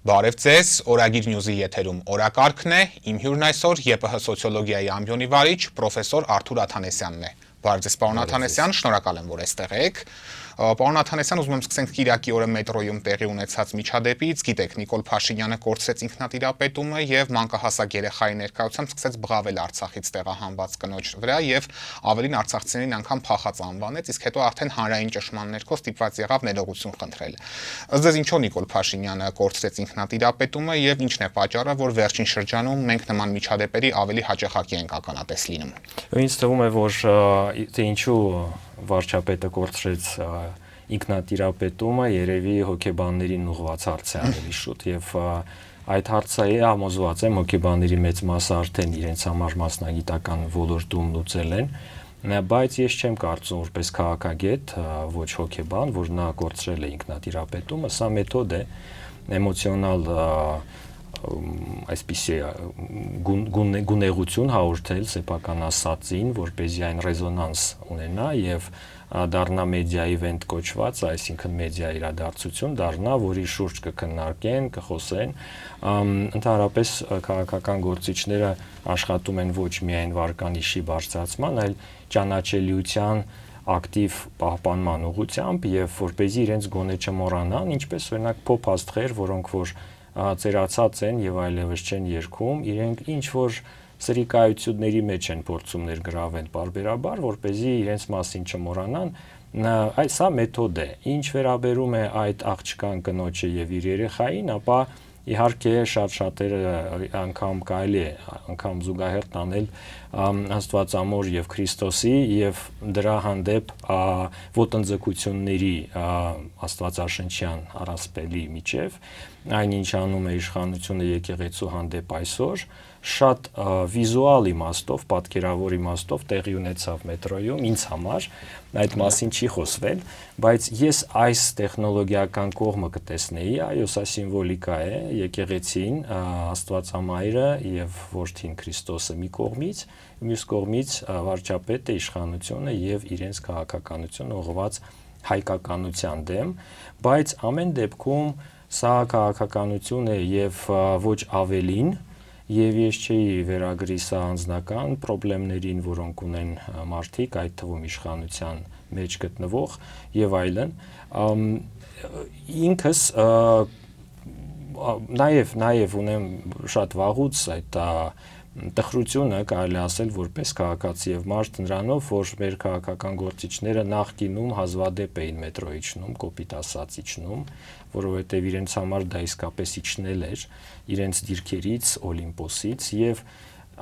Բարև ձեզ, Օրագիր Նյուզի եթերում օրակարգն է, իմ հյուրն այսօր ԵՊՀ սոցիոլոգիայի ամբիոնի վարիչ պրոֆեսոր Արթուր Աթանեսյանն է։ Բարև ձեզ, պարոն Աթանեսյան, շնորհակալ եմ, որ այստեղ եք։ Պարոն Աթանեսյան, ուզում եմ սկսենք Կիրակի օրը մետրոյում տեղի ունեցած միջադեպից, գիտեք, Նիկոլ Փաշինյանը կորցրեց ինքնատիրապետումը եւ մանկահասակ երեխայի ներկայությամբ սկսեց բղավել Արցախից տեղահանված կնոջ վրա եւ ավելին արցախցիներին անգամ փախած անվանեց, իսկ հետո արդեն հանրային ճշմարան ներքո ստիպված եղավ ներողություն խնդրել։ Ըստ ձեզ ինչո՞վ Նիկոլ Փաշինյանը կորցրեց ինքնատիրապետումը եւ ինչն է պատճառը, որ վերջին շրջանում մենք նման միջադեպերի ավելի հաճախակի ենք ականատես լինում։ Ինձ թվում է, որ թե ինչու վարչապետը կորցրեց ինքնատիրապետումը, երևի հոգեբաններին ուղղված հարց է ավելի շուտ եւ այդ հարցը համոզված եմ հոգեբանների մեծ մասը արդեն իրենց համար մասնագիտական ոլորտում լուծել են, բայց ես չեմ կարծում որպես քաղաքագետ, ոչ հոգեբան, որ նա կորցրել է ինքնատիրապետումը, սա մեթոդ է էմոցիոնալ այսպիսի գունեղություն հաղորդել սեփական ասածին, որպեսզի այն ռեզոնանս ունենա եւ դառնա մեդիայի իվենտ կոչված, այսինքն մեդիա իրադարձություն դառնա, որի շուրջ կքննարկեն, կխոսեն։ Ընդհանրապես քաղաքական գործիչները աշխատում են ոչ միայն վարկանիշի բարձրացման, այլ ճանաչելիության ակտիվ պահպանման ուղղությամբ եւ որպեսզի իրենց գոնե չմոռանան, ինչպես օրինակ փոփ աստղեր, որոնք որ ծերացած են եւ այլևս չեն երգում, իրենք ինչ որ սրիկայությունների մեջ են փորձում ներգրավել բարբերաբար, որպեսզի իրենց մասին չմոռանան, սա մեթոդ է։ Ինչ վերաբերում է այդ աղջկան կնոջը եւ իր երեխային, ապա իհարկե շատ-շատերը անգամ կարելի է անգամ զուգահեռ տանել Աստվածամոր եւ Քրիստոսի եւ դրա հանդեպ ոտնձգությունների աստվածաշնչյան առասպելի միջև այն ինչ անում է իշխանությունը եկեղեցու հանդեպ այսօր շատ վիզուալ իմաստով, պատկերավոր իմաստով տեղի ունեցավ մետրոյում ինձ համար այդ մասին չի խոսվել, բայց ես այս տեխնոլոգիական կողմը կտեսնեի, այո, սա սիմվոլիկա է, եկեղեցին, Աստվածամայրը եւ որդին Քրիստոսը մի կողմից, մյուս կողմից վարչապետը, իշխանությունը եւ իրենց քաղաքականությունը ուղղված հայկականության դեմ, բայց ամեն դեպքում սա քաղաքականություն է եւ ոչ ավելին Եվ ես չի վերագրի սա անձնական պրոբլեմներին, որոնք ունեն մարդիկ, այդ թվում իշխանության մեջ գտնվող եւ այլն, ինքս նաեւ ունեմ շատ վաղուց այդ տխրությունը կարելի ասել որպես քաղաքացի եւ մարդ նրանով, որ մեր քաղաքական գործիչները նախկինում հազվադեպ էին մետրոյի իջնում, կոպիտ ասած իջնում, որովհետեւ իրենց համար դա իսկապես իջնել էր իրենց դիրքերից, Օլիմպոսից եւ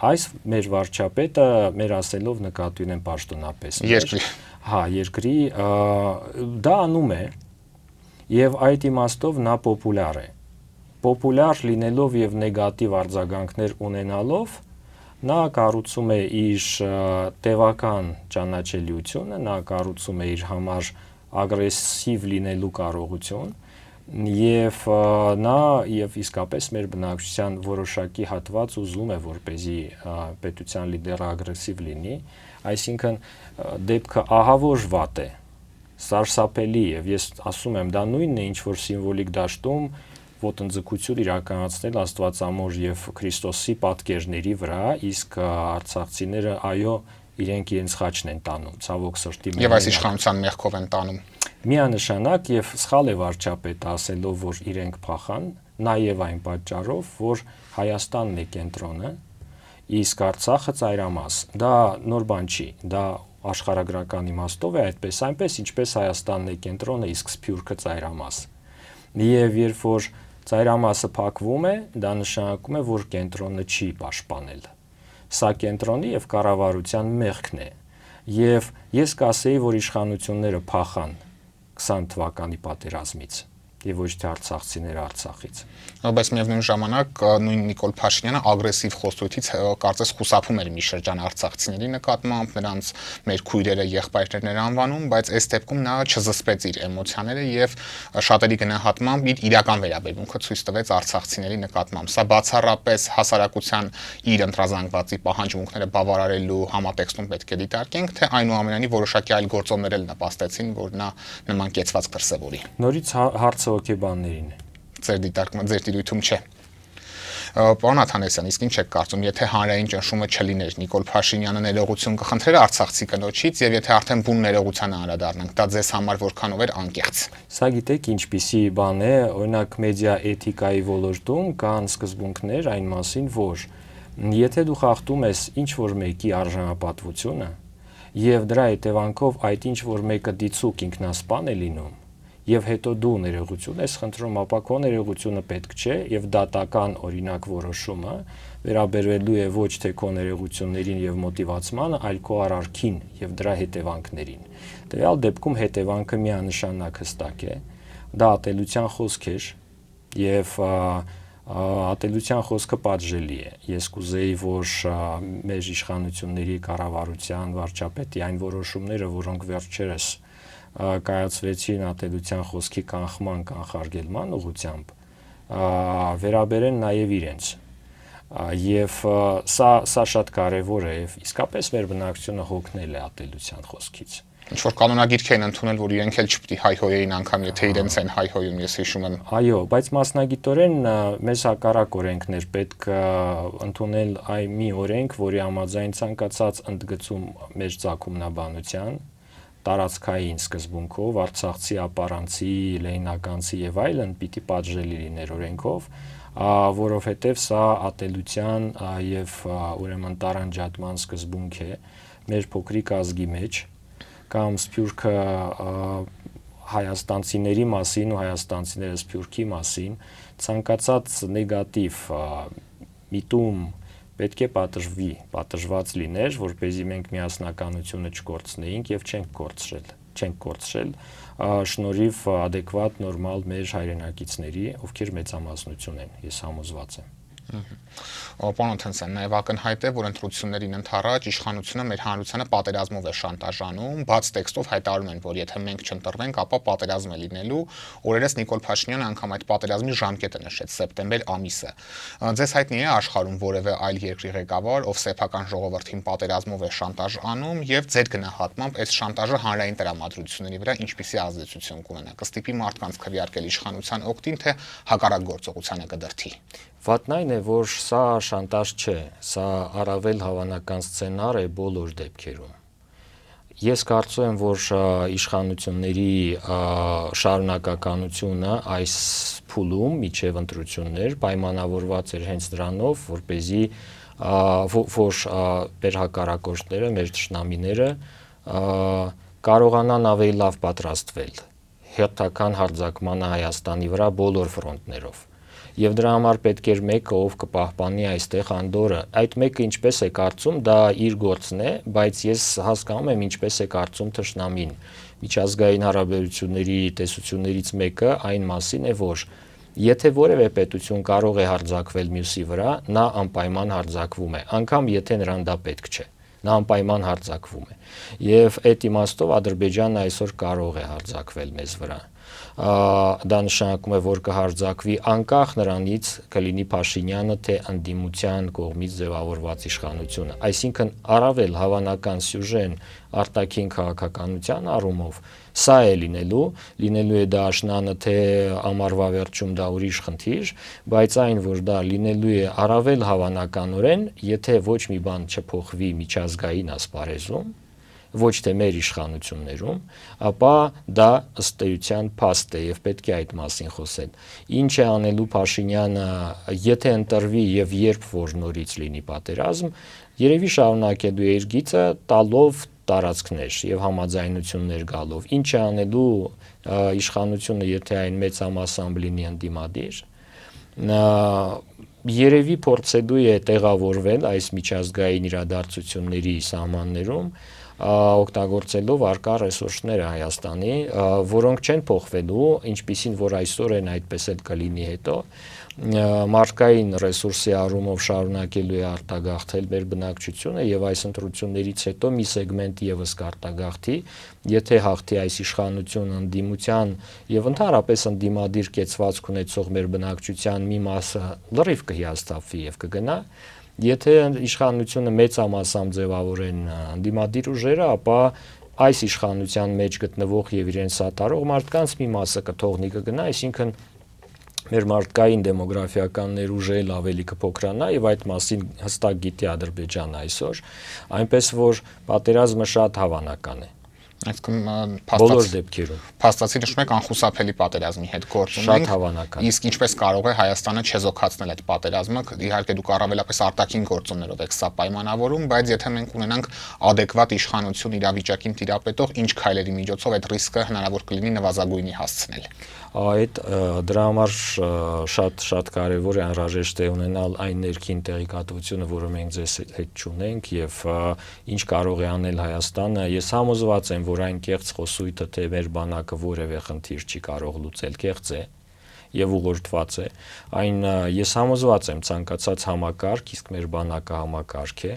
այս մեր վարչապետը մեր ասելով նկատի ունեն պաշտոնապես երկրի դա անում է եւ այդ իմաստով նա պոպուլյար լինելով եւ նեգատիվ արձագանքներ ունենալով նա կառուցում է իր տևական ճանաչելիությունը, նա կառուցում է իր համար ագրեսիվ լինելու կարողություն եւ նա եւ իսկապես մեր բնակչության որոշակի հատված ուզում է որպեսզի պետության լիդերը ագրեսիվ լինի, այսինքն դեպքը ահավոր վատ է, սարսափելի եւ ես ասում եմ դա նույնն է ինչ որ սիմվոլիկ դաշտում ոտնձգություն իրականացնել Աստվածամոր եւ Քրիստոսի պատկերների վրա, իսկ արցախցիները այո իրենք իրենց խաչն են տանում, ցավոք սրտի եւ այս իշխանության մեղքով են տանում։ Միանշանակ եւ սխալ է վարչապետը ասելով, որ իրենք փախան, նաեւ այն պատճառով, որ Հայաստանն է կենտրոնը, իսկ Արցախը ծայրամաս։ Դա նոր բան չի, դա աշխարհագրական իմաստով է այդպես, այնպես ինչպես Հայաստանն է կենտրոնը, իսկ Սփյուռքը ծայրամաս։ Եվ երբ որ ծայրամասը փակվում է, դա նշանակում է, որ կենտրոնը չի պաշտպանել։ Սա կենտրոնի եւ կառավարության մեղքն է։ Եվ ես կասեի, որ իշխանությունները փախան 20 թվականի պատերազմից եւ ոչ թե արցախցիները Արցախից։ Բայց միևնույն ժամանակ նույն Նիկոլ Փաշինյանը ագրեսիվ խոստույթից կարծես խուսափում էր մի շրջան արցախցիների նկատմամբ, նրանց մեր քույրերը, եղբայրներն էր անվանում, բայց այս դեպքում նա չզսպեց իր էմոցիաները եւ շատերի գնահատմամբ իր իրական վերաբերմունքը ցույց տվեց արցախցիների նկատմամբ։ Սա բացառապես հասարակության իր ընտրազանգվածի պահանջմունքները բավարարելու համատեքստում պետք է դիտարկենք, թե այնուամենայնիվ որոշակի այլ գործոններ էլ նպաստեցին, որ նա նման կեցված դրսևորի։ Նորից հարցը հոգեբաններին է։ ձեր դիտույթում չէ։ Պարոն Աթանեսյան, իսկ ինչ եք կարծում, եթե հանրային ճնշումը չլիներ, Նիկոլ Փաշինյանը ներողություն կխնդրեր արցախցի կնոջից, եւ եթե արդեն բուն ներողությանը անդրադառնանք, դա ձեզ համար որքանով էր անկեղծ։ Սա գիտեք ինչպիսի բան է, օրինակ մեդիա էթիկայի ոլորտում կան սկզբունքներ այն մասին, որ եթե դու խախտում ես ինչ որ մեկի արժանապատվությունը եւ դրա հետևանքով այդ ինչ որ մեկը դիցուկ ինքնասպան է լինում, եւ հետո դու ներողություն ես խնդրում, ապա քո ներողությունը պետք չէ եւ դատական օրինակ որոշումը վերաբերվելու է ոչ թե քո ներողություններին եւ մոտիվացմանը, այլ քո արարքին եւ դրա հետևանքներին։ Տվյալ դեպքում հետևանքը միանշանակ հստակ է, դա ատելության խոսք է եւ ատելության խոսքը պատժելի է։ Ես կուզեի, որ մեր իշխանությունների կառավարության վարչապետի այն որոշումները, որոնք վերջերս կայացվեցին ատելության խոսքի կանխման, կանխարգելման ուղղությամբ, վերաբերեն նաև իրենց։ Եվ սա շատ կարևոր է եւ իսկապես մեր բնակչությունը հոգնել է ատելության խոսքից։ Ինչ որ կանոնագիրք են ընդունել, որ իրենք էլ չպետք է հայհոյեին անգամ, եթե իրենց են հայհոյում, ես հիշում եմ։ Այո, բայց մասնագիտորեն մեզ հակառակ օրենքներ պետք ընդունել մի օրենք, որի համաձայն ցանկացած ընդգծում մեր ցակումնաբանության տարածքային սկզբունքով, արցախցի, ապարանցի, լեհնականցի եւ այլն պիտի պատժելի լիներ օրենքով, որովհետեւ սա ատելության եւ ուրեմն տարանջատման սկզբունք է մեր փոքրիկ ազգի մեջ, կամ Սփյուռքը հայաստանցիների մասին ու հայաստանցիները Սփյուռքի մասին ցանկացած նեգատիվ միտում պետք է պատժված լիներ, որպեսզի մենք միասնականությունը չկորցնեինք եւ չենք կորցրել շնորհիվ adekvat նորմալ մեր հայրենակիցների, ովքեր մեծամասնություն են, ես համոզված եմ։ Պարոն Աթանեսյան, նաև ակնհայտ է, որ ընտրություններին ընդառաջ իշխանությունը մեր հանրությանը պատերազմով է շանտաժանում, բաց տեքստով հայտարարում են, որ եթե մենք չընտրվենք, ապա պատերազմ է լինելու։ Օրերս Նիկոլ Փաշինյանը անգամ այդ պատերազմի ժամկետը նշեց՝ սեպտեմբեր ամիսը։ Ձեզ հայտնի է աշխարհում որևէ այլ երկրի ղեկավար, ով սեփական ժողովրդին պատերազմով է շանտաժ անում, եւ ձեր գնահատմամբ այս շանտաժը հանրային տրամադրությունների վրա ինչպիսի ազդեցություն կունենա։ Կստիպի մարդկանց քվեարկել իշխանության օգտին, թե հակառակ գործողությանը կդրթի։ Վատն այն է, որ սա շանտաժ չէ, սա առավել հավանական սցենար է բոլոր դեպքերում։ Ես կարծում եմ, որ իշխանությունների շարունակականությունը այս փուլում միջև ընտրություններ պայմանավորված էր հենց դրանով, որպեսզի որ մեր հակառակորդները, մեր թշնամիները կարողանան ավելի լավ պատրաստվել հերթական հարձակմանը Հայաստանի վրա բոլոր ֆրոնտներով։ Եվ դրա համար պետք էր մեկը, ով կպահպանի այստեղ անդորը։ Այդ մեկը ինչպես է կարծում, դա իր գործն է, բայց ես հասկանում եմ ինչպես է կարծում թշնամին։ Միջազգային հարաբերությունների տեսություններից մեկը այն մասին է, որ եթե որևէ պետություն կարող է հարձակվել մյուսի վրա, նա անպայման հարձակվում է, անգամ եթե նրան դա պետք չէ։ Նա անպայման հարձակվում է։ Եվ այդ իմաստով Ադրբեջանը այսօր կարող է հարձակվել մեզ վրա։ Դա նշանակում է, որ կհարձակվի անկախ նրանից կլինի Փաշինյանը, թե ընդդիմության կողմից ձևավորված իշխանությունը։ Այսինքն առավել հավանական սյուժեն արտաքին քաղաքականության առումով սա է լինելու է դաշնանը, թե ամառվա վերջում դա ուրիշ խնդիր, բայց այն, որ դա լինելու է առավել հավանականորեն, եթե ոչ մի բան չփոխվի միջազգային ասպարեզում, ոչ թե մեր իշխանություններում, ապա դա ըստ էության փաստ է եւ պետք է այդ մասին խոսել։ Ինչ է անելու Փաշինյանը, եթե ընտրվի եւ երբ որ նորից լինի պատերազմ, երևի շարունակելու է իր գիծը տալով տարածքներ եւ համաձայնություններ գալով։ Ինչ է անելու իշխանությունը, եթե այն մեծամասամբ լինի ընդդիմադիր, երևի փորձելու է տեղավորվել այս միջազգային իրադարձությունների սահմաններում, օգտագործելով արկա ռեսուրսները Հայաստանի, որոնք չեն փոխվելու, ինչպիսին որ այսօր են, այդպես էլ կլինի հետո, մարդկային ռեսուրսի առումով շարունակելու է արտագաղթել մեր բնակչությունը եւ այս ընտրություններից հետո մի սեգմենտ եւս կարտագաղթի, եթե հաղթի այս իշխանությունը ընդդիմության եւ ընդհանրապես ընդդիմադիր կեցվածք ունեցող մեր բնակչության մի մասը լրիվ կհիասթափվի եւ կգնա, եթե իշխանությունը մեծամասամբ ձևավորեն ընդդիմադիր ուժերը, ապա այս իշխանության մեջ գտնվող եւ իրեն սատարող մարդկանց մի մասը կթողնի կգնա, այսինքն մեր մարդկային դեմոգրաֆիական ներուժը ավելի կփոքրանա եւ այդ մասին հստակ գիտի Ադրբեջանը այսօր, այնպես որ պատերազմը շատ հավանական է։ Այսինքն բոլոր դեպքերում փաստացի նշում եք անխուսափելի պատերազմի հետ գործ ունենք։ Շատ հավանական։ Իսկ ինչպես կարող է Հայաստանը չեզոքացնել այդ պատերազմը, իհարկե դուք առավելապես արտաքին գործոններով եք սա պայմանավորում, բայց եթե մենք ունենանք adekvat իշխանություն իրավիճակին տիրապետող, ինչ քայլերի միջոցով այդ ռիսկը հնարավոր կլինի նվազագույնի հասցնել։ Այդ դրա համար շատ կարևոր է անհրաժեշտ է ունենալ այն ներքին տեղեկատվությունը, որը մենք ձեզ հետ չունենք եւ ինչ կարող է անել Հայաստանը։ Ես համոզված եմ, որ այն կեղծ խոսույթը, թե մեր բանակը որևէ խնդիր չի կարող լուծել, կեղծ է եւ ուղղորդված է։ Այն ես համոզված եմ ցանկացած համակարգ, իսկ մեր բանակը համակարգ է,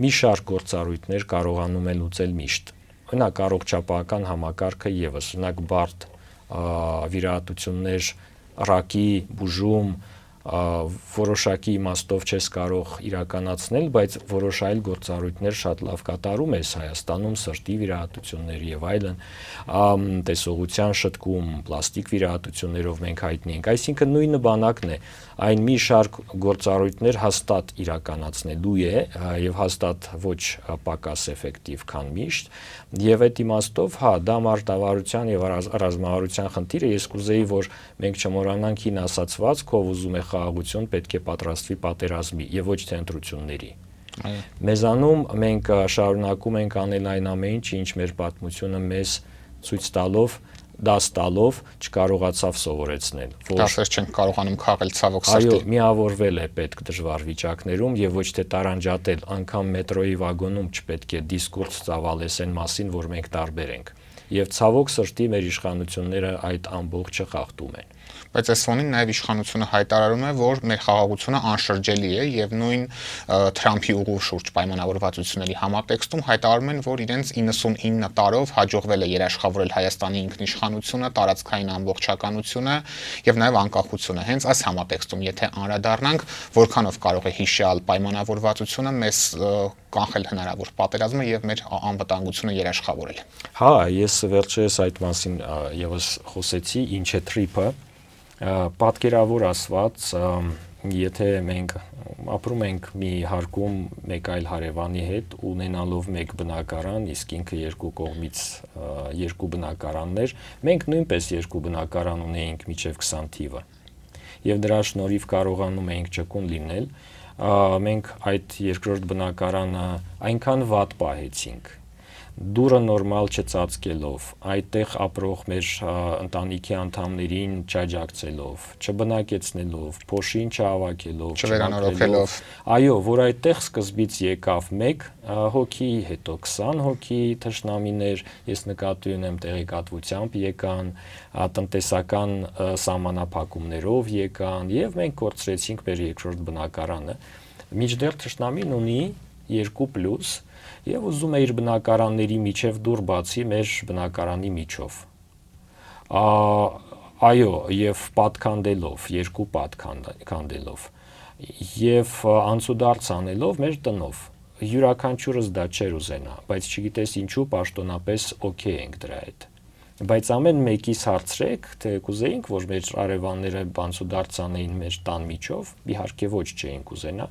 մի շարք գործառույթներ կարողանում է լուծել միշտ։ Օրինակ առողջապահական համակարգը եւս, օրինակ բարդ վիրահատություններ, ռակի բուժում, որոշակի իմաստով չես կարող իրականացնել, բայց որոշ այլ գործառույթներ շատ լավ կատարում ես Հայաստանում, սրտի վիրահատություններ եւ այլն, տեսողության շտկում, պլաստիկ վիրահատություններով մենք հայտնի ենք, այսինքն նույնը բանակն է, այն մի շարք գործառույթներ հաստատ իրականացնելու է եւ հաստատ ոչ պակաս էֆեկտիվ, քան միշտ, եւ այդ իմաստով, դա մարտավարության եւ ռազմավարության խնդիր է, ես կուզեի, որ մենք չմոռանանք հին ասացվածք, ով ուզում է խաղաղություն, պետք է պատրաստվի պատերազմի եւ ոչ թե ընտրությունների։ Մեզանում մենք շարունակում ենք անել այն ամեն ինչը, ինչ մեր պատմությունը մեզ ցույց տալով, դաս տալով չկարողացավ սովորեցնել։ Դասեր չենք կարողանում քաղել ցավոք սրտի։ Այո, միավորվել է պետք դժվար վիճակներում եւ ոչ թե տարանջատել, անգամ մետրոյի վագոնում չպետք է դիսկուրս ծավալես այն մասին, որ մենք տարբեր ենք։ Եվ ցավոք սրտի մեր իշխանությունները այդ ամբողջը խախտում են։ Բայց այս ֆոնին նաև իշխանությունը հայտարարում է, որ մեր խաղաղությունը անշրջելի է եւ նույն Թրամփի ուղու շուրջ պայմանավորվածությունների համատեքստում հայտարարում են, որ իրենց 99 տարով հաջողվել է երաշխավորել Հայաստանի ինքնիշխանությունը, տարածքային ամբողջականությունը եւ նաև անկախությունը։ Հենց այս համատեքստում, եթե անդրադառնանք, որքանով կարող է հիշյալ պայմանավորվածությունը մեզ կանխել հնարավոր պատերազմը եւ մեր անվտանգությունը երաշխավորել։ Հա, ես վերջերս այդ մասին եւս խոսեցի, ինչ է TRIP-ը, պատկերավոր ասված, եթե մենք ապրում ենք մի հարկում մեկ այլ հարևանի հետ, ունենալով մեկ բնակարան, իսկ ինքը երկու կողմից երկու բնակարաններ, մենք նույնպես երկու բնակարան ունեինք մինչև 20 թիվը։ Եվ դրա շնորհիվ կարողանում էինք ճկուն լինել, մենք այդ երկրորդ բնակարանը այնքան վատ պահեցինք, դուրը նորմալ չծածկելով, այդտեղ ապրող մեր ընտանիքի անդամներին չաջակցելով, չբնակեցնելով, փոշին չհավաքելով, չվերանորոգելով, այո, որ այդտեղ սկզբից եկավ 1 հոգի, հետո 20 հոգի թշնամիներ, ես նկատի ունեմ տեղեկատվությամբ եկան, տնտեսական սահմանափակումներով եկան եւ մենք կորցրեցինք մեր երկրորդ բնակարանը։ Մինչդեռ թշնամին ունի 2+ եւ ուզում է իր բնակարանների միջև դուր բացի մեր բնակարանի միջով։ Այո, եւ պատքանդելով, երկու պատքանդելով եւ անցուդարձ անելով մեր տնով։ Յուրաքանչյուրս դա չէր ուզենա, բայց չգիտես ինչու պաշտոնապես օքեյ ենք դրա հետ։ Բայց ամեն մեկից հարցրեք, թե կուզեինք, որ մեր արևանները անցուդարձ անեին մեր տան միջով, իհարկե ոչ չէինք ուզենա,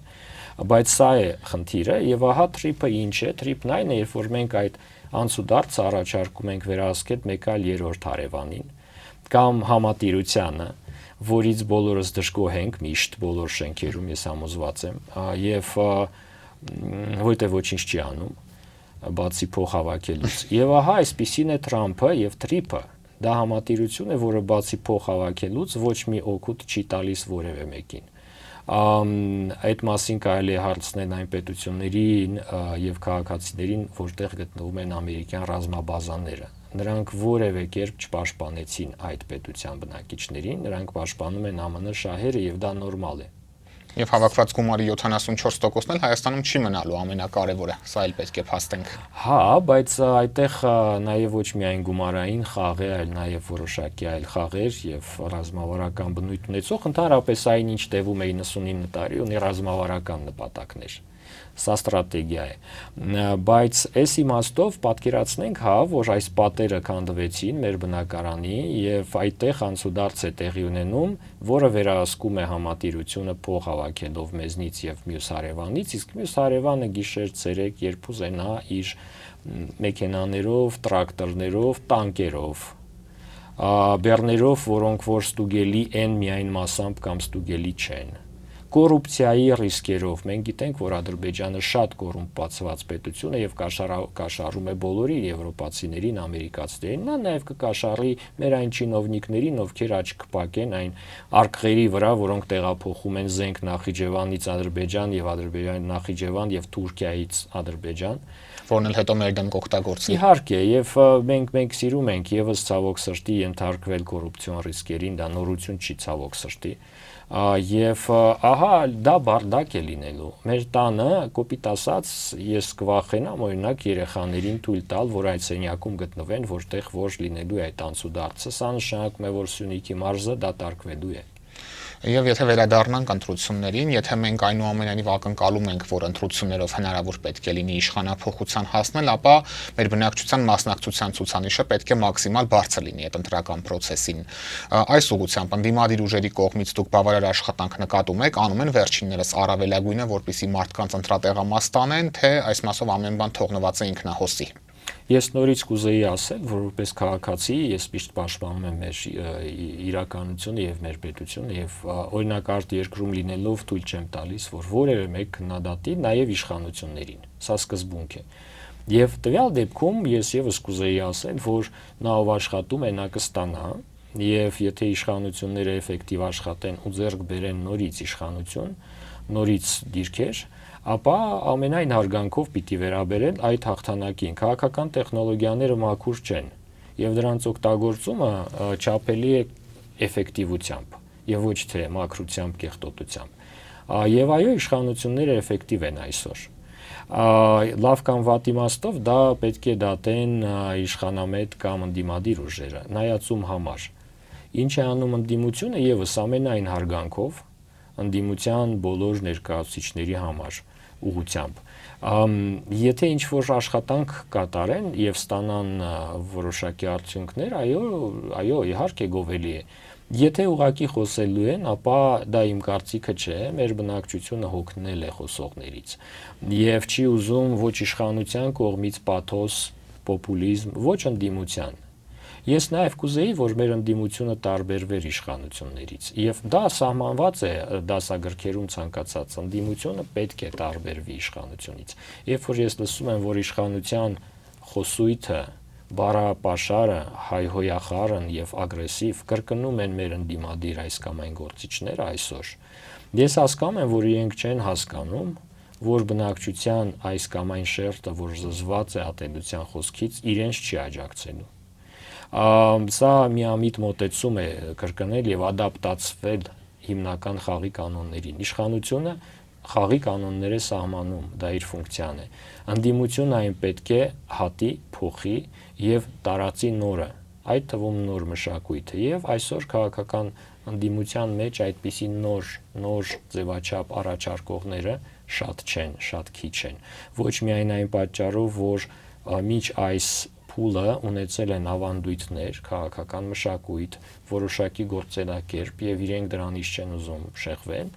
բայց սա է խնդիրը եւ ահա TRIP-ը ինչ է, TRIP-ն այն է, երբ որ մենք այդ անցուդարձը առաջարկում ենք վերահսկել մեկ այլ երրորդ հարևանին կամ համատիրությանը, որից բոլորս դժգոհ ենք միշտ բոլոր շենքերում, ես համոզված եմ, եւ որտեղ ոչինչ չի անում, բացի փող հավաքելուց։ Եվ ահա այսպիսին է Թրամփը եւ TRIP-ը։ Դա համատիրություն է, որը բացի փող հավաքելուց ոչ մի օգուտ չի տալիս որևէ մեկին։ Այդ մասին կարելի է հարցնել այն պետություններին եւ քաղաքացիներին, որտեղ գտնվում են ամերիկյան ռազմաբազաները։ Նրանք որևէ կերպ չպաշտպանեցին այդ պետության բնակիչներին, նրանք պաշտպանում են ԱՄՆ շահերը եւ դա նորմալ է։ Եվ հավաքված գումարի 74%-ն էլ Հայաստանում չի մնալու, ամենակարևորը, սա էլ պետք է փաստենք։ Հա, բայց այդտեղ նաև ոչ միայն գումարային խաղ է, այլ նաև որոշակի այլ խաղեր եւ ռազմավարական բնույթ ունեցող, ընդհանրապես այն ինչ տևում է 99 տարի, ունի ռազմավարական նպատակներ։ Սա ստրատեգիա է։ Բայց այս իմաստով պատկերացնենք, որ այս պատերը քանդվեցին մեր բնակարանին եւ այդտեղ անցուդարձ է տեղի ունենում, որը վերահսկում է համատիրությունը փող հավաքելով մեզնից եւ մյուս հարևանից, իսկ մյուս հարևանը գիշեր ցերեկ երբ ուզենա իր մեքենաներով, տրակտորներով, տանկերով, բեռներով, որոնք որ ստուգելի են միայն մասամբ կամ ստուգելի չեն։ Կոռուպցիայի ռիսկերով մենք գիտենք, որ Ադրբեջանը շատ կոռումպացված պետություն է եւ կաշառում է բոլորի եվրոպացիներին, ամերիկացիներին, նա նաեւ կկաշառի մեր այն չինովնիկներին, ովքեր աչք կպակեն այն արկղերի վրա, որոնք տեղափոխում են զենք Նախիջևանից Ադրբեջան եւ Ադրբեջան Նախիջևան եւ Թուրքիայից Ադրբեջան, որն էլ հետո մեր դեմ կօգտագործվի։ Իհարկե, եւ մենք սիրում ենք եւս ցավոք սրտի ենթարկվել կոռուպցիոն ռիսկերին, դա նորություն չի ցավոք սրտի։ Եվ ահա դա բարդակ է լինելու։ Մեր տանը, կոպիտ ասած, ես կվախենամ օրինակ երեխաներին թույլ տալ, որ այդ սենյակում գտնվեն, որտեղ որ լինելու է այդ անցուդարձը, սա նշանակում է, որ Սյունիքի մարզը դատարկվելու է։ Եվ եթե վերադառնանք ընտրություններին, եթե մենք այնուամենայնիվ ակնկալում ենք, որ ընտրություններով հնարավոր պետք է լինի իշխանափոխության հասնել, ապա մեր բնակչության մասնակցության ցուցանիշը պետք է մաքսիմալ բարձր լինի այդ ընտրական process-ին։ Այս ուղղությամբ ընդդիմադիր ուժերի կողմից դուք բավարար աշխատանք նկատում եք, անում են վերջիններս առավելագույնը, որպեսզի մարդկանց ընտրատեղամաս տանեն, թե այս մասով ամեն բան թողնված է ինքնահոսի։ Ես նորից կուզեի ասել, որ որպես քաղաքացի ես միշտ պաշտպանում եմ մեր իրականությունը եւ մեր պետությունը եւ օրինակարգ երկրում լինելով թույլ չեմ տալիս, որ որևէ մեկ քննադատի նաեւ իշխանություններին։ Սա սկզբունք է։ Եվ տվյալ դեպքում ես եւս կուզեի ասել, որ նա ով աշխատում է, նա կստանա, եւ եթե իշխանությունները էֆեկտիվ աշխատեն ու ձեռք բերեն նորից իշխանություն, նորից դիրքեր, ապա ամենայն հարգանքով պիտի վերաբերել այդ հաղթանակին։ Քաղաքական տեխնոլոգիաները մաքուր չեն եւ դրանց օգտագործումը չափելի է էֆեկտիվությամբ եւ ոչ թե մաքրությամբ, կեղտոտությամբ։ Եվ այո, իշխանությունները էֆեկտիվ են այսօր։ Լավ կամ վատ իմաստով դա պետք է դատեն իշխանամետ կամ ընդդիմադիր ուժերը նայածում համար։ Ինչ է անում ընդդիմությունը եւս ամենայն հարգանքով ընդդիմության բոլոր ներկայացուցիչների համար ուղղությամբ։ Եթե ինչ-որ աշխատանք կատարեն եւ ստանան որոշակի արդյունքներ, այո, իհարկե գովելի է։ Եթե ուղակի խոսելու են, ապա դա իմ կարծիքը չէ, մեր բնակչությունը հոգնել է խոսողներից եւ չի ուզում ոչ իշխանության կողմից պաթոս, պոպուլիզմ, ոչ ընդդիմության։ Ես նաև կուզեի, որ մեր ընդդիմությունը տարբերվեր իշխանություններից, եւ դա սահմանված է դասագրքերում ցանկացած ընդդիմությունը պետք է տարբերվի իշխանությունից։ Երբ որ ես լսում եմ, որ իշխանության խոսույթը, բառապաշարը, հայհոյախառն եւ ագրեսիվ կրկնում են մեր ընդդիմադիր այս կամ այն գործիչները այսօր, ես հասկանում եմ, որ իրենք չեն հասկանում, որ բնակչության այս կամ այն շերտը, որ զզված է ատելության խոսքից, իրենց չի աջակցելու։ Սա միամիտ մոտեցում է կրկնել եւ ադապտացվել հիմնական խաղի կանոններին։ Իշխանությունը խաղի կանոնները սահմանում, դա իր ֆունկցիան է։ Ընդդիմությունը այն պետք է հատի, փոխի եւ տարածի նորը, այդ թվում նոր մշակույթը եւ այսօր քաղաքական ընդդիմության մեջ այդպիսի նոր ձևաչափ առաջարկողները շատ չեն, շատ քիչ են։ Ոչ միայն այն պատճառով, որ միջ այս փուլը ունեցել են ավանդույթներ, քաղաքական մշակույթ, որոշակի գործելակերպ եւ իրենք դրանից չեն ուզում շեղվել,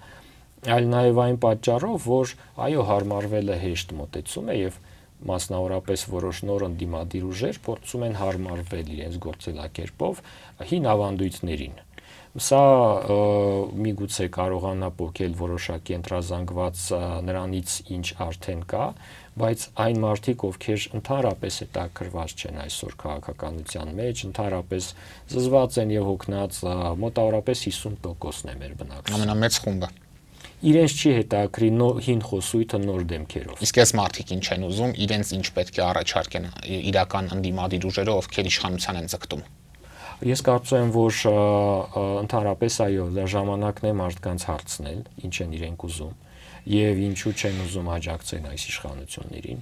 այլ նաեւ այն պատճառով, որ այո հարմարվել է հեշտ մոտեցում է եւ մասնավորապես որոշ նոր ընդդիմադիր ուժեր փորձում են հարմարվել իրենց գործելակերպով հին ավանդույթներին։ Սա միգուցե կարողանա փոխել որոշակի ընտրազանգված նրանից ինչ արդեն կա, բայց այն մարդիկ, ովքեր ընդհանրապես հետաքրված չեն այսօր քաղաքականության մեջ, ընդհանրապես զզված են եւ հոգնած, մոտավորապես 50%-ն է մեր բնակչության։ Ամենամեծ խումբը։ Իրենց չի հետաքրի հին խոսույթը նոր դեմքերով։ Իսկ այս մարդիկ ինչ են ուզում, իրենց ինչ պետք է առաջարկեն իրական ընդդիմադիր ուժերը, ովքեր իշխանության են ձգտում։ Ես կարծում եմ, որ ընդհանրապես այո, դա ժամանակն է մարդկանց հարցնել, ինչ են իրենք ուզում եւ ինչու չեն ուզում աջակցել այս իշխանություններին։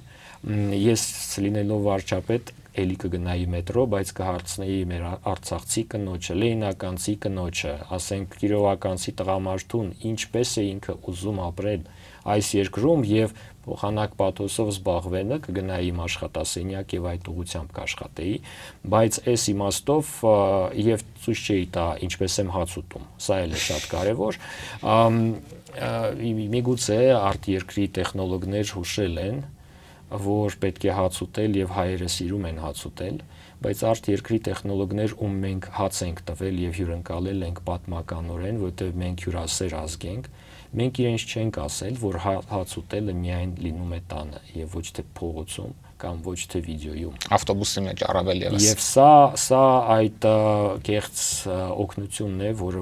Ես լինելով վարչապետ էլի կգնայի մետրո, բայց կհարցնեի մեր արցախցի կնոջը, լենինականցի կնոջը, ասենք կիրովականցի տղամարդուն, ինչպես է ինքը ուզում ապրել այս երկրում եւ փոխանակ պաթոսով զբաղվելը կգնայի իմ աշխատասենյակ եւ այդ ուղղությամբ կաշխատեի, բայց այս իմաստով եւ ցույց չէի տա ինչպես եմ հաց ուտում, սա էլ է շատ կարեւոր, միգուցե արտերկրի տեխնոլոգներ հուշել են, որ պետք է հաց ուտել եւ հայերը սիրում են հաց ուտել, բայց արտերկրի տեխնոլոգներ ում մենք հաց ենք տվել եւ հյուրընկալել ենք պատմականորեն, որտեղ մենք հյուրասեր ազգ ենք, մենք իրենց չենք ասել, որ հաց ուտելը միայն լինում է տանը եւ ոչ թե փողոցում կամ ոչ թե վիդեոյում, ավտոբուսի մեջ առավել եւս։ Եվ սա այդ կեղծ օգնությունն է, որ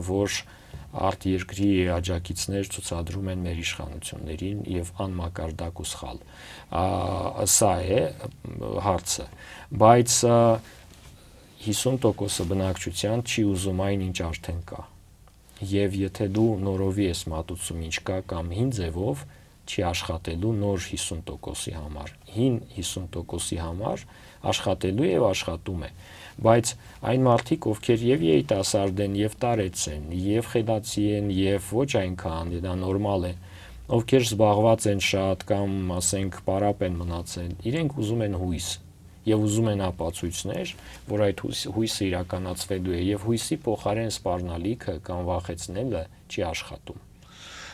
արտերկրի աջակիցներ ցուցադրում են մեր իշխանություններին եւ անմակարդակ ու սխալ։ Սա է հարցը, բայց 50% բնակչության չի ուզում այն, ինչ արդեն կա։ Եվ եթե դու նորովի ես մատուցում ինչ կա կամ հին ձևով չի աշխատելու նոր 50%-ի համար, հին 50%-ի համար աշխատելու եւ աշխատում է, բայց այն մարդիկ, ովքեր եւ երիտասարդ են, եւ տարեց են, եւ խելացի են, եւ ոչ այնքան, դա նորմալ է, ովքեր զբաղված են շատ կամ ասենք պարապ են մնացել, իրենք ուզում են հույս եւ ուզում են ապացույցներ, որ այդ հույսը իրականացվելու է եւ հույսի փոխարեն սպառնալիքը կամ վախեցնելը չի աշխատում։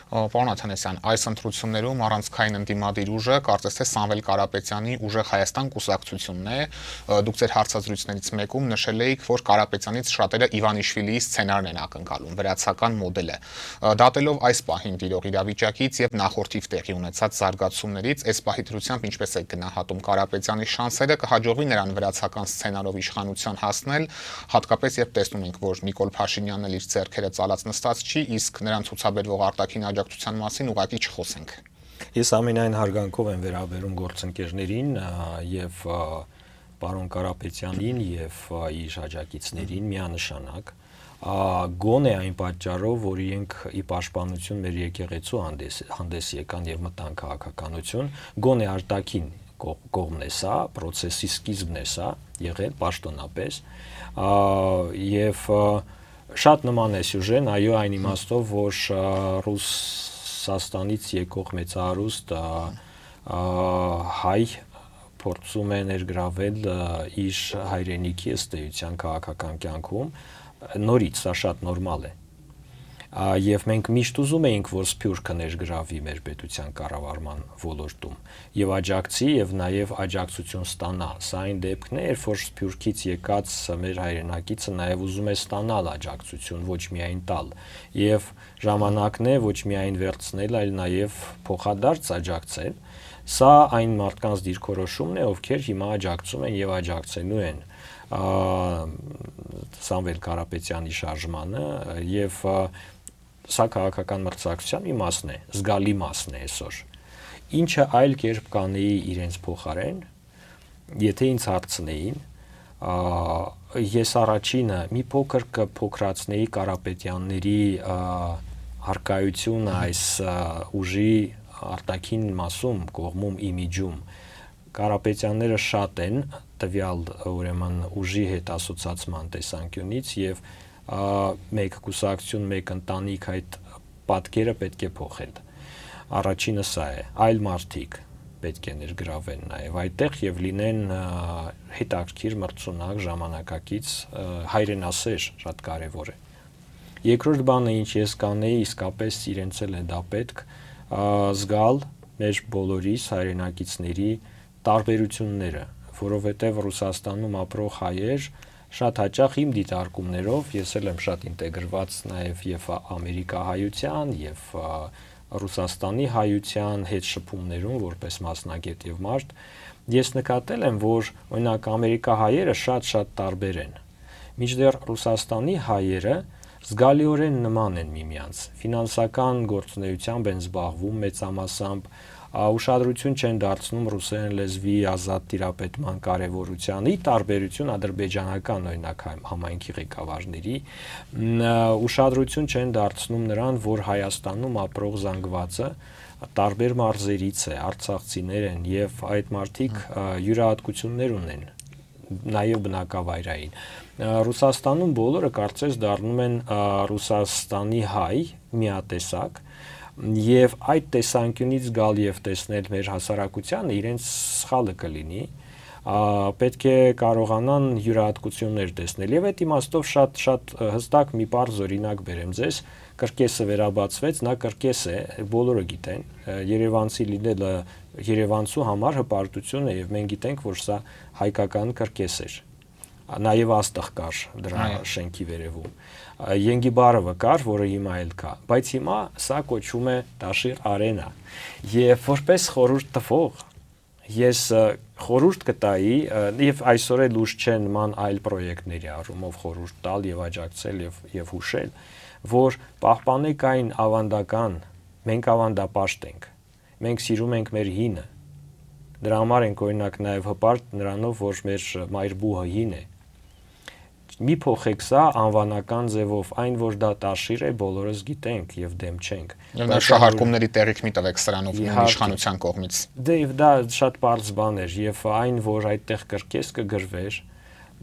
Պարոն Աթանեսյան, այս ընտրություններում առանցքային ընդդիմադիր ուժը կարծես թե Սամվել Կարապետյանի Ուժեղ Հայաստան կուսակցությունն է։ Դուք ձեր հարցազրույցներից մեկում նշել էիք, որ Կարապետյանից շատերը Իվանիշվիլիի սցենարն են ակնկալում, վրացական մոդելը։ Դատելով այս պահին տիրող իրավիճակից եւ նախորդիվ տեղի ունեցած զարգացումներից, այս պահի դրությամբ ինչպես է գնահատում Կարապետյանի շանսերը կհաջողվի նրան վրացական սցենարով իշխանության հասնել, հատկապես երբ տեսնում ենք, որ Նիկոլ Փաշինյանն էլ իր ձեռքերը ծալած նստած չի, իսկ նրան ցուցաբերվող արտաքին աջակցության մասին ուղղակի չխոսենք։ Ես ամենայն հարգանքով եմ վերաբերում գործընկերներին եւ պարոն Կարապետյանին եւ իր աջակիցներին միանշանակ, գոնե այն պատճառով, որ իրենք ի պաշտպանություն մեր եկեղեցու հանդես եկան եւ մտան քաղաքականություն, գոնե արտաքին կողմն է սա, process-ի սկիզբն է սա, եղել պաշտոնապես, եւ շատ նման է սյուժեն, այո, այն իմաստով, որ Ռուսաստանից եկող մեծահարուստ հայ փորձում է ներգրավել իր հայրենիքի ըստ էության քաղաքական կյանքում, նորից սա շատ նորմալ է։ Եվ մենք միշտ ուզում էինք, որ Սփյուռքը ներգրավի մեր պետության կառավարման ոլորտում եւ աջակցի եւ նաեւ աջակցություն ստանա։ Սա այն դեպքն է, երբ որ Սփյուռքից եկած մեր հայրենակիցը նաեւ ուզում է ստանալ աջակցություն, ոչ միայն տալ։ Եվ ժամանակն է ոչ միայն վերցնել, այլ նաեւ փոխադարձ աջակցել։ Սա այն մարդկանց դիրքորոշումն է, ովքեր հիմա աջակցում են եւ աջակցելու են Սամվել Կարապետյանի շարժմանը եւ սա քաղաքական մրցակցության մի մասն է, զգալի մասն է այսօր։ Ինչը այլ կերպ կանեի իրենց փոխարեն, եթե ինձ հարցնեին, ես առաջինը մի փոքր կփոքրացնեի Կարապետյանների արկայությունը այս ուժի արտաքին մասում, կողմում, իմիջում։ Կարապետյանները շատ են տվյալ ուրեմն ուժի հետ ասոցացման տեսանկյունից եւ մեկ կուսակցություն, մեկ ընտանիք այդ պատկերը պետք է փոխել։ Առաջինը սա է, այլ մարդիկ պետք է ներգրավեն նաեւ այդտեղ եւ լինեն հետաքրքիր մրցունակ ժամանակակից հայրենասեր, շատ կարեւոր է։ Երկրորդ բանը, ինչ ես կանեի, իսկապես իրենց էլ է դա պետք զգալ մեր բոլորիս հայրենակիցների տարբերությունները, որովհետեւ Ռուսաստանում ապրող հայեր շատ հաճախ իմ դիտարկումներով, ես էլ եմ շատ ինտեգրված նաև եւ ամերիկահայության եւ Ռուսաստանի հայության հետ շփումներում որպես մասնագետ եւ մարդ, ես նկատել եմ, որ օրինակ ամերիկահայերը շատ տարբեր են։ Մինչդեռ Ռուսաստանի հայերը զգալիորեն նման են միմյանց։ Ֆինանսական գործունեությամբ են զբաղվում մեծամասամբ, ուշադրություն չեն դարձնում ռուսերեն լեզվի ազատ տիրապետման կարևորությանը, ի տարբերություն ադրբեջանական օրինակ համայնքի ղեկավարների, ուշադրություն չեն դարձնում նրան, որ Հայաստանում ապրող զանգվածը տարբեր մարզերից է, արցախցիներ են եւ այդ մարդիկ յուրահատկություններ ունեն, նաեւ բնակավայրային։ Ռուսաստանում բոլորը կարծես դառնում են Ռուսաստանի հայ միատեսակ, Եվ այդ տեսանկյունից գալ եւ տեսնել մեր հասարակությանը իրենց սխալը կլինի, պետք է կարողանան յուրահատկություններ տեսնել եւ այդ իմաստով շատ հստակ մի բարձ օրինակ բերեմ ձեզ, կրկեսը վերաբացվեց, նա կրկես է, բոլորը գիտեն, Երևանցի լինելը Երևանցու համար հպարտություն է եւ մենք գիտենք, որ սա հայկական կրկես էր, նաեւ աստղ կար դրա շենքի վերևում, Ենգիբարովը կար, որը հիմա էլ կա, բայց հիմա սա կոչվում է Տաշիր արենա եւ որպես խորհուրդ տվող ես խորհուրդ կտայի եւ այսօր էլ ուշ չեն նման այլ պրոյեկտների առումով խորհուրդ տալ եւ աջակցել եւ հուշել, որ պահպանեք այն ավանդական, մենք ավանդապաշտ ենք, մենք սիրում ենք մեր հինը, դրա համար ենք օրինակ նաեւ հպարտ նրանով, որ մեր մայրբուհը հին է, մի փոխեք սա անվանական ձևով, այն որ դա Տաշիր է, բոլորս գիտենք եւ դեմ չենք։ Եվ շահարկումների տեղիք մի տվեք սրանով իշխանության կողմից։ Դե եւ դա շատ པարզ բան էր եւ այն որ այդտեղ կրկես կգրվեր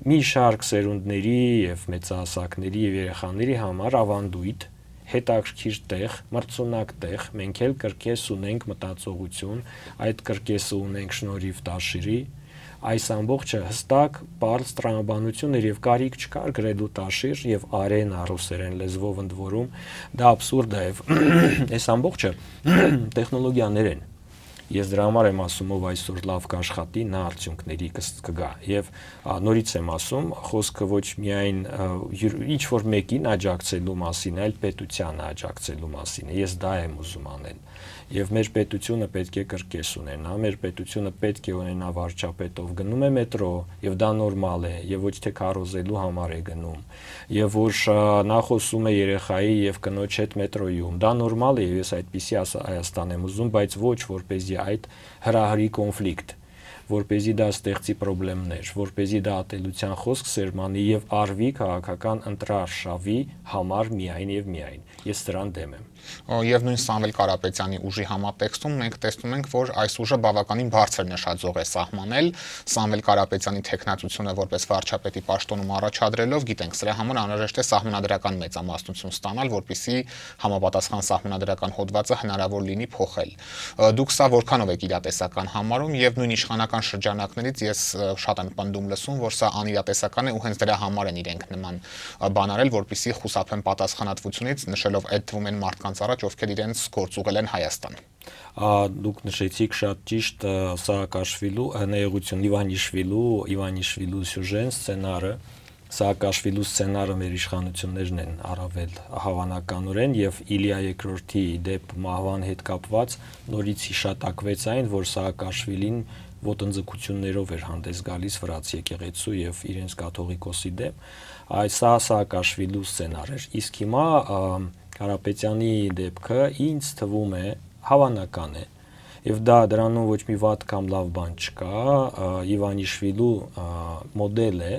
մի շարք սերունդների եւ մեծահասակների եւ երեխաների համար ավանդույթ, հետաքրքիր տեղ, մրցունակ տեղ, մենք էլ կրկես ունենք մտածողություն, այդ կրկեսը ունենք շնորհիվ Տաշիրի այս ամբողջը հստակ բարձ տրամաբանություն էր եւ կարիք չկար գրելու Տաշիր եւ արենա ռուսերեն լեզվով ընդ որում դա աբսուրդ է եւ այս ամբողջը տեխնոլոգիաներ են ես դրա համար եմ ասում ով այսօր լավ կաշխատի նա արդյունքների կգա եւ նորից եմ ասում խոսքը ոչ միայն ինչ որ մեկին աջակցելու մասին այլ պետությանը աջակցելու մասին է ես դա եմ ուզում անել եւ մեր պետությունը պետք է կրկես ունենա, մեր պետությունը պետք է ունենա վարչապետով գնում է մետրո եւ դա նորմալ է եւ ոչ թե քարոզելու համար է գնում եւ որ նա խոսում է երեխայի եւ կնոջ հետ մետրոյում դա նորմալ է եւ ես այդպեսի Հայաստան եմ ուզում բայց ոչ որպեսզի այդ հրահրի կոնֆլիկտ որպեսզի դա ստեղծի խնդիրներ, որպեսզի դա ատելության խոսք սերմանի եւ արվի քաղաքական ընտրարշավի համար միայն եւ միայն։ Ես դրան դեմ եմ։ Եվ նույն Սամվել Կարապետյանի ուժի համատեքստում մենք տեսնում ենք, որ այս ուժը բավականին բարձր նշաձող է սահմանել Սամվել Կարապետյանի տեխնացությունը որպես վարչապետի պաշտոնում առաջադրելով, գիտենք, սրա համար անհրաժեշտ է սահմանադրական մեծամասնություն ստանալ, որպեսզի համապատասխան սահմանադրական հոդվածը հնարավոր լինի փոխել։ Դուք սա որքանով եք իրատեսական համարում եւ նույն իշխանական շրջանակներից ես շատ եմ պնդում լսում, որ սա անիրատեսական է ու հենց դրա համար են իրենք նման բան արել, որպեսզի խուսափեն պատասխանատվությունից, նշելով այդ թվում են մարդկանց առաջ, ովքեր իրենց գործուղել են Հայաստան։ Դուք նշեցիք շատ ճիշտ Սաակաշվիլու ներողություն Իվանիշվիլու սյուժեն սցենարը Սաակաշվիլու սցենարը մեր իշխանություններն են առավել հավանականորեն եւ Իլիա II-ի դեպ մահվան հետ կապված նորից հիշատակվեց այն, որ Սաակաշվիլին ոտնձգություններով էր հանդես գալիս վրաց եկեղեցու եւ իրենց կաթողիկոսի դեմ։ Այս Սաակաշվիլու սցենար էր։ Իսկ հիմա Կարապետյանի դեպքը ինձ թվում է հավանական է եւ դա դրանում ոչ մի վատ կամ լավ բան չկա Իվանիշվիլու մոդել է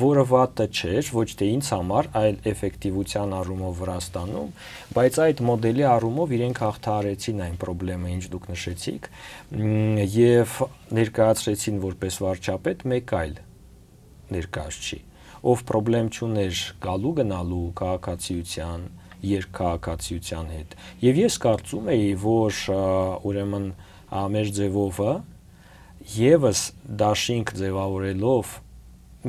որը վատը չէր ոչ թե ինձ համար այլ էֆեկտիվության առումով Վրաստանում բայց այդ մոդելի առումով իրենք հաղթահարեցին այն խնդրեմը ինչ դուք նշեցիք եւ ներկայացրեցին որպես վարչապետ մեկ այլ ներկայացուցիչ ով խնդրեմ չուներ գալու գնալու քաղաքացիության երկքաղաքացիության հետ եւ ես կարծում եի որ ուրեմն մեր ձևովը եւս դաշինք ձևավորելով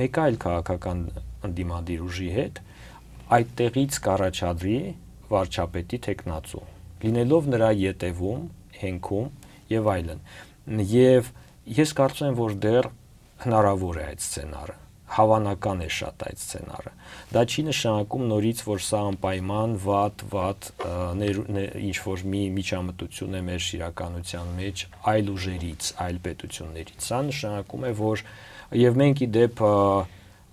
մեկ այլ քաղաքական ընդդիմադիր ուժի հետ այդտեղից կառաջադրի վարչապետի տեխնացու լինելով նրա ետևում հենքում եւ այլն եւ ես կարծում եմ որ դեռ հնարավոր է այդ սցենարը հավանական է շատ այդ սցենարը դա չի նշանակում նորից որ սա անպայման վատ ինչ որ մի միջամտություն է մեր իրականության մեջ այլ ուժերից այլ պետություններից սա նշանակում է որ եւ մենք ի դեպ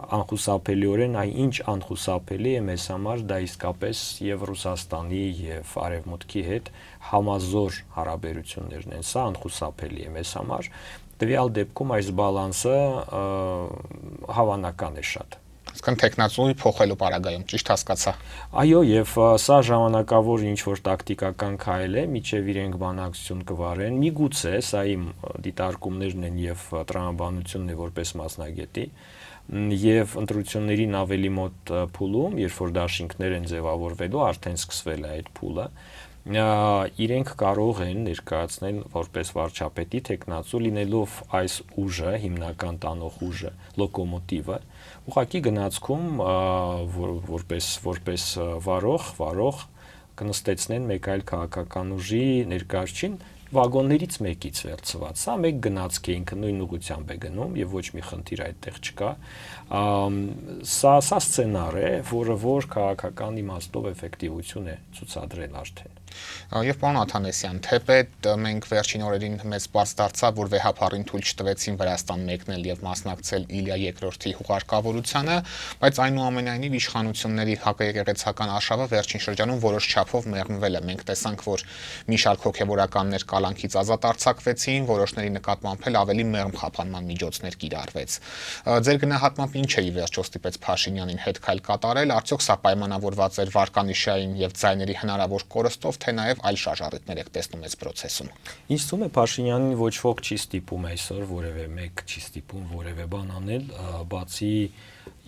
անխուսափելիորեն այ ինչ անխուսափելի է մեզ համար դա իսկապես եւ Ռուսաստանի եւ Արևմուտքի հետ համազոր հարաբերություններն են սա անխուսափելի է մեզ համար տվյալ դեպքում այս բալանսը հավանական է շատ Իսկն տեխնացուի փոխելու պարագայում ճիշտ հասկացա Այո եւ սա ժամանակավոր ինչ որ տակտիկական քայլ է միջև իրենք բանակցություն կվարեն միգուցե սա իմ դիտարկումներն են եւ տրամաբանությունն է որպես մասնագետի եւ ընտրություններին ավելի մոտ փուլում երբ որ դաշինքներ են ձևավորվելու արդեն սկսվել է այդ փուլը իրենք կարող են ներկայացնել որպես վարչապետի տեխնացու լինելով այս ուժը, հիմնական տանող ուժը, լոկոմոտիվը, ուղղակի գնացքում որպես վարող կնստեցնեն մեկ այլ քաղաքական ուժի ներկայացուցիչ վագոններից մեկից վերցված։ Սա մեկ գնացք է, ինքը նույն ուղղությամբ է գնում եւ ոչ մի խնդիր այդտեղ չկա։ Սա սցենար է, որ քաղաքական իմաստով էֆեկտիվություն է ցուցադրել արդեն։ Եվ պարոն Աթանեսյան, թեպետ մենք վերջին օրերին մեծ բարձ դարձավ, որ վեհապարին թույլ չտվեցին Վրաստան մեկնել եւ մասնակցել Իլյա II-ի հուղարկավորությանը, բայց այնուամենայնիվ իշխանությունների հակաեկեղեցական արշավը վերջին շրջանում որոշ չափով մեղմվել է։ Մենք տեսանք, որ մի շարք հոգեվորականներ կալանքից ազատ արձակվեցին, որոշների նկատմամբ էլ ավելի մեղմ խափանման միջոցներ կիրառվեց։ Ձեր գնահատմամբ ինչ է ի վերջո ստիպեց Փաշինյանին հետ քայլ կատարել, արդյոք սա պայմանավորված էր վարկանիշային եւ ձայների հնարավոր կորստով, թե նաև այլ շարժառիթներ եք տեսնում այս process-ում։ Ինձ թվում է Փաշինյանին ոչ ոք չի ստիպում այսօր որևէ մեկ չի ստիպում որևէ բան անել, բացի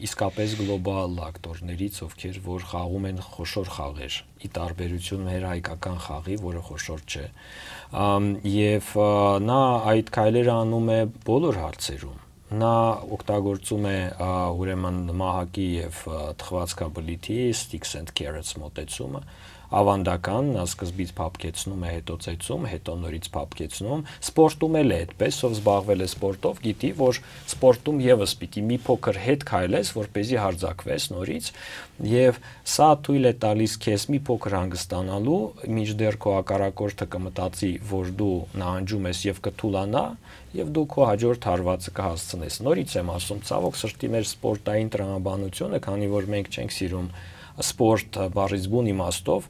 իսկապես գլոբալ ակտորներից, ովքեր որ խաղում են խոշոր խաղեր, ի տարբերություն մեր հայկական խաղի, որը խոշոր չէ։ Եվ նա այդ քայլերը անում է բոլոր հարցերում։ Նա օգտագործում է ուրեմն մահակի եւ թխվածքաբլիթի sticks and carrots մոտեցումը, ավանդական, նա սկզբից փափկեցնում է, հետո ծեծում, հետո նորից փափկեցնում, սպորտում էլ է այդպես, ով զբաղվել է սպորտով, գիտի, որ սպորտում եւս պիտի մի փոքր հետ քայլես, որպեսզի հարձակվես նորից, եւ սա թույլ է տալիս քեզ մի փոքր հանգստանալու, մինչդեռ քո հակառակորդը կմտածի, որ դու նահանջում ես եւ կթուլանա, եւ դու քո հաջորդ հարվածը կհասցնես։ Նորից եմ ասում, ցավոք սրտի մեր սպորտային տրամաբանությունը, քանի որ մենք չենք սիրում սպորտ բառից բուն իմաստով,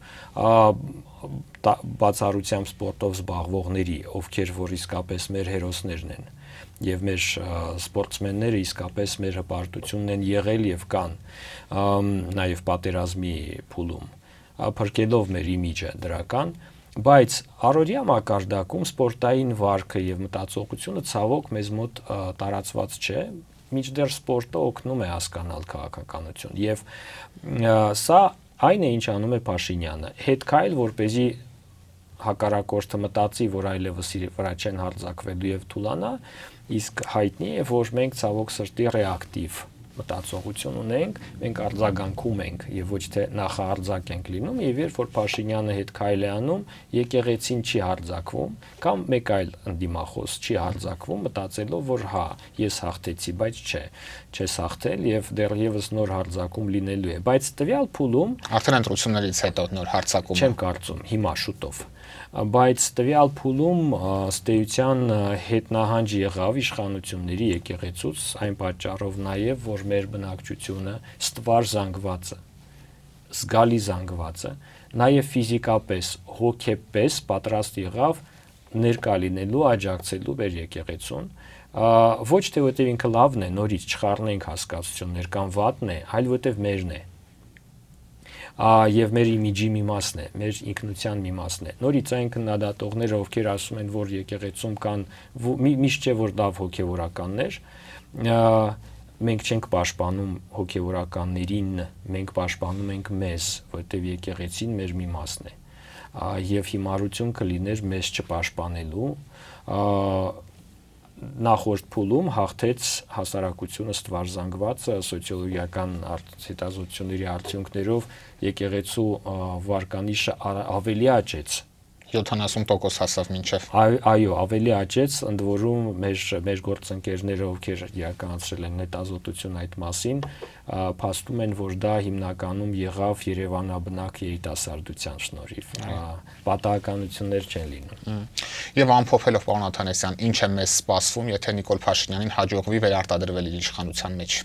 բացառությամբ սպորտով զբաղվողների, ովքեր որ իսկապես մեր հերոսներն են եւ մեր սպորտսմենները իսկապես մեր հպարտությունն են եղել եւ կան, նաեւ պատերազմի փուլում, փրկելով մեր իմիջը դրական, բայց առօրյա մակարդակում սպորտային վարքը եւ մտածողությունը ցավոք մեզ մոտ տարածված չէ, միջդեռ սպորտը օգնում է հասկանալ քաղաքականություն եւ սա այն է ինչ անում է Փաշինյանը հետ քայլ որպեսզի հակառակորդը մտածի որ այլևս իր վրա չեն հարձակվելու եւ թուլանա իսկ հայտնի է որ մենք ցավոք սրտի ռեակտիվ մտածողություն ունենք, մենք արձագանքում ենք եւ ոչ թե նախահարձակ ենք լինում եւ երբ որ Փաշինյանը հետ քայլ է անում, եկեղեցին չի հարձակվում կամ մեկ այլ ընդդիմախոս չի հարձակվում մտածելով որ հա, ես հաղթեցի, բայց չես հաղթել եւ դեռևս նոր հարձակում լինելու է, բայց տվյալ փուլում արդեն ընտրություններից հետո նոր հարձակում չեմ կարծում, հիմա շուտով բայց տվյալ փուլում ստեյության հետնահանջ եղավ իշխանությունների եկեղեցուց այն պատճառով նաև որ մեր բնակչությունը ստվար զանգվածը զգալի զանգվածը նաև ֆիզիկապես հոգեպես պատրաստ եղավ ներկա լինելու աջակցելու մեր եկեղեցուն ոչ թե որտեղ ինքը լավն է նորից չխառնենք հասկացություններ կամ վատն է այլ որտեղ մերն է եւ մեր իմիջի մի մասն է, մեր ինքնության մի մասն է։ Նորից այն քննադատողները, ովքեր ասում են, որ եկեղեցում կան միշտ չէ որ լավ հոգեվորականներ, մենք չենք պաշտպանում հոգեվորականներին, մենք պաշտպանում ենք մեզ, որտեղ եկեղեցին մեր մի մասն է։ Եվ հիմարություն կլիներ մեզ չպաշտպանելու նախորդ փուլում հաղթեց հասարակությունը ստվար զանգվածը սոցիոլոգիական հետազոտությունների արդյունքներով եկեղեցու վարկանիշը ավելի աճեց 70% հասավ մինչև այո ավելի աճեց ընդ որում մեր գործընկերները ովքեր իրականացրել են հետազոտություն այդ մասին փաստում են որ դա հիմնականում եղավ Երևանաբնակ երիտասարդության շնորհիվ պատահականություններ չեն լինում եւ ամփոփելով պարոն Աթանեսյան ինչ է մեզ սպասվում եթե Նիկոլ Փաշինյանին հաջողվի վերարտադրվել իր իշխանության մեջ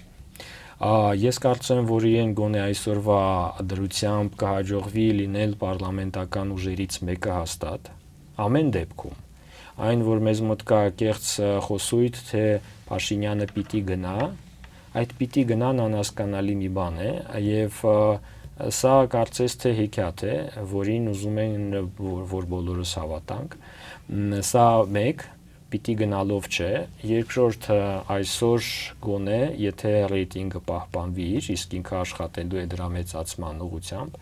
Ես կարծում եմ, որ իրեն գոնե այսօրվա դրությամբ կհաջողվի լինել պարլամենտական ուժերից մեկը հաստատ, ամեն դեպքում, այն, որ մեզ մոտ կա կեղծ խոսույթ, թե Փաշինյանը պիտի գնա, այդ պիտի գնան անհասկանալի մի բան է, եւ սա կարծես թե հեքիաթ է, որին ուզում են, որ բոլորս հավատանք, սա մեկ, պիտի գնալով չէ, երկրորդը այսօր գոնե, եթե ռեյտինգը պահպանվի իր, իսկ ինքը աշխատելու է դրա մեծացման ուղղությամբ,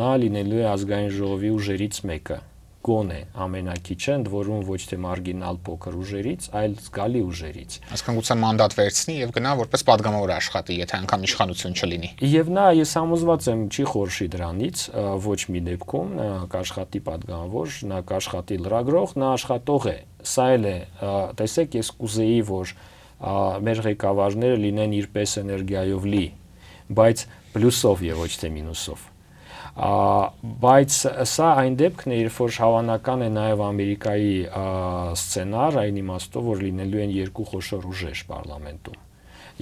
նա լինելու է ազգային ժողովի ուժերից մեկը, գոնե ամենակիչը, ընդ որում ոչ թե մարգինալ փոքր ուժերից, այլ զգալի ուժերից։ Այսինքն գուցե մանդատ վերցնի եւ գնա որպես падգամավոր աշխատի, եթե անգամ իշխանություն չլինի։ Եվ նա ես համոզված եմ չի խորշի դրանից, ոչ մի դեպքում նա կաշխատի падգամավոր, նա կաշխատի լրագրող, նա աշխատող է։ Սա էլ է, տեսեք, ես կուզեի, որ մեր ղեկավարները լինեն իրպես էներգիայով լի, բայց պլյուսով եւ ոչ թե մինուսով։ Բայց սա այն դեպքն է, երբ որ հավանական է նաև Ամերիկայի սցենար, այն իմաստով, որ լինելու են երկու խոշոր ուժեր պարլամենտում։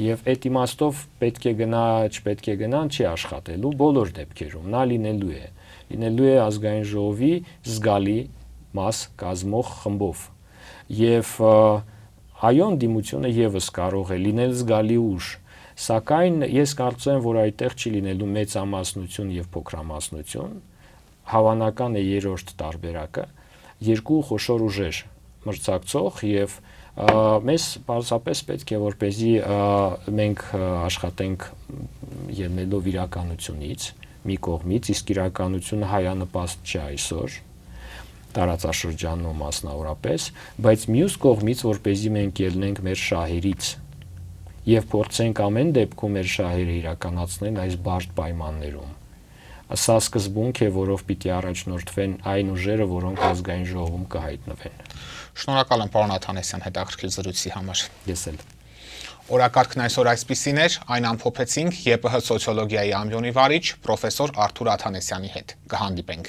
Եվ այդ իմաստով պետք է գնա, չպետք է գնան, չի աշխատելու բոլոր դեպքերում, նա լինելու է ազգային ժողովի զգալի մաս կազմող խմբով։ Եվ այո, ընդդիմությունը եւս կարող է լինել զգալի ուժ, սակայն ես կարծում եմ, որ այդտեղ չի լինելու մեծամասնություն եւ փոքրամասնություն, հավանական է երրորդ տարբերակը, երկու խոշոր ուժեր մրցակցող եւ մեզ պարզապես պետք է որպեսզի մենք աշխատենք ելնելով իրականությունից մի կողմից, իսկ իրականությունը հայանպաստ չէ այսօր տարածաշրջանում մասնավորապես, բայց մյուս կողմից որպեսզի մենք ելնենք մեր շահերից եւ փորձենք ամեն դեպքում մեր շահերը իրականացնել այս բարդ պայմաններում։ Սա սկզբունք է, որով պիտի առաջնորդվեն այն ուժերը, որոնք ազգային ժողովում կհայտնվեն։ Շնորհակալ եմ պարոն Աթանեսյան հետաքրքիր զրույցի համար։ Ես էլ։ Օրակարգն այսօր այսպիսին էր, այն ամփոփեցինք ԵՊՀ սոցիոլոգիայի ամբիոնի վարիչ պրոֆեսոր Արթուր Աթանեսյանի հետ։ Կհանդիպենք։